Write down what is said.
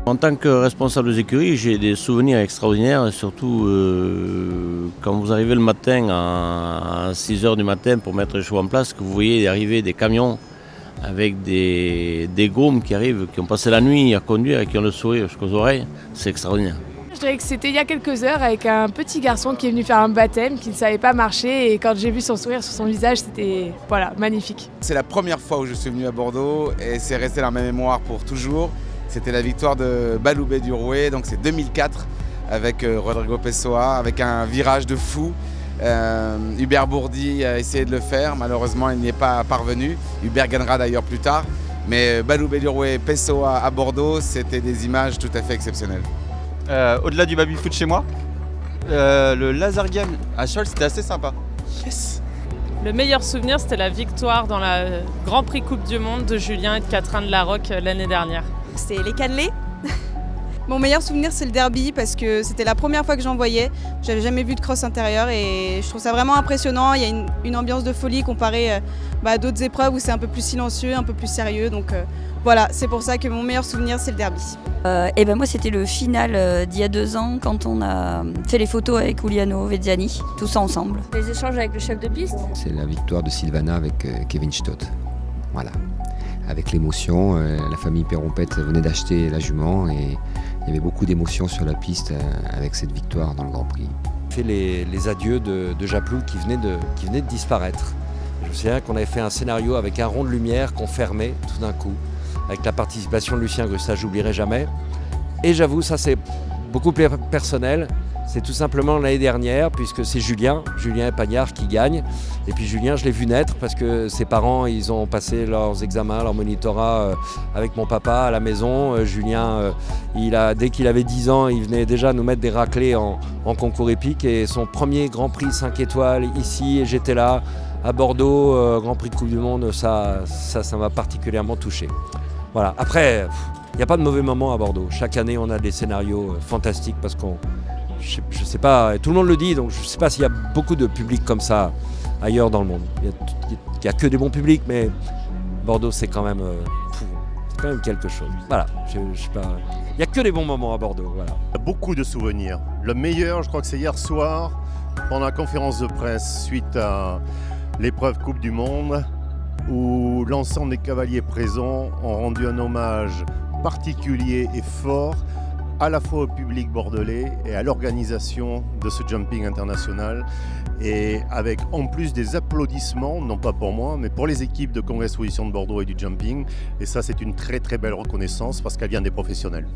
En tant que responsable des écuries, j'ai des souvenirs extraordinaires, et surtout quand vous arrivez le matin à 6 h du matin pour mettre les chevaux en place, que vous voyez arriver des camions avec des grooms qui arrivent, qui ont passé la nuit à conduire et qui ont le sourire jusqu'aux oreilles, c'est extraordinaire. Je dirais que c'était il y a quelques heures avec un petit garçon qui est venu faire un baptême, qui ne savait pas marcher, et quand j'ai vu son sourire sur son visage, c'était voilà, magnifique. C'est la première fois où je suis venu à Bordeaux et c'est resté dans ma mémoire pour toujours. C'était la victoire de Baloubet du Rouet, donc c'est 2004 avec Rodrigo Pessoa, avec un virage de fou. Hubert Bourdi a essayé de le faire, malheureusement il n'y est pas parvenu. Hubert gagnera d'ailleurs plus tard, mais Baloubet du Rouet et Pessoa à Bordeaux, c'était des images tout à fait exceptionnelles. Au-delà du baby-foot chez moi, le laser game à cheval, c'était assez sympa. Yes. Le meilleur souvenir, c'était la victoire dans la Grand Prix Coupe du Monde de Julien et de Catherine de Larocque l'année dernière. C'était les cannelés. Mon meilleur souvenir, c'est le derby parce que c'était la première fois que j'en voyais. J'avais jamais vu de cross intérieur et je trouve ça vraiment impressionnant. Il y a une ambiance de folie comparée à d'autres épreuves où c'est un peu plus silencieux, un peu plus sérieux. Donc voilà, c'est pour ça que mon meilleur souvenir, c'est le derby. Et ben moi, c'était le final d'il y a 2 ans quand on a fait les photos avec Uliano Vezzani, tout ça ensemble. Les échanges avec le chef de piste. C'est la victoire de Silvana avec Kevin Stott. Voilà. Avec l'émotion, la famille Perrompette venait d'acheter la jument et il y avait beaucoup d'émotions sur la piste avec cette victoire dans le Grand Prix. On fait les adieux de Japlou qui venait de disparaître. Je me souviens qu'on avait fait un scénario avec un rond de lumière qu'on fermait tout d'un coup, avec la participation de Lucien Grus, ça j'oublierai jamais. Et j'avoue, ça c'est beaucoup plus personnel. C'est tout simplement l'année dernière, puisque c'est Julien Epagnard qui gagne. Et puis Julien, je l'ai vu naître parce que ses parents, ils ont passé leurs examens, leur monitorat avec mon papa à la maison. Julien, dès qu'il avait 10 ans, il venait déjà nous mettre des raclés en concours épique. Et son premier Grand Prix 5 étoiles ici, et j'étais là, à Bordeaux, Grand Prix de Coupe du Monde, ça m'a particulièrement touché. Voilà. Après, il n'y a pas de mauvais moments à Bordeaux. Chaque année, on a des scénarios fantastiques parce qu'on... Je sais pas, tout le monde le dit, donc je sais pas s'il y a beaucoup de publics comme ça ailleurs dans le monde. Il n'y a que des bons publics, mais Bordeaux c'est quand même quelque chose. Voilà, je sais pas. Il n'y a que des bons moments à Bordeaux. Voilà. Il y a beaucoup de souvenirs. Le meilleur, je crois que c'est hier soir, pendant la conférence de presse suite à l'épreuve Coupe du Monde, où l'ensemble des cavaliers présents ont rendu un hommage particulier et fort à la fois au public bordelais et à l'organisation de ce jumping international, et avec en plus des applaudissements, non pas pour moi, mais pour les équipes de Congrès Exposition de Bordeaux et du jumping. Et ça, c'est une très très belle reconnaissance parce qu'elle vient des professionnels.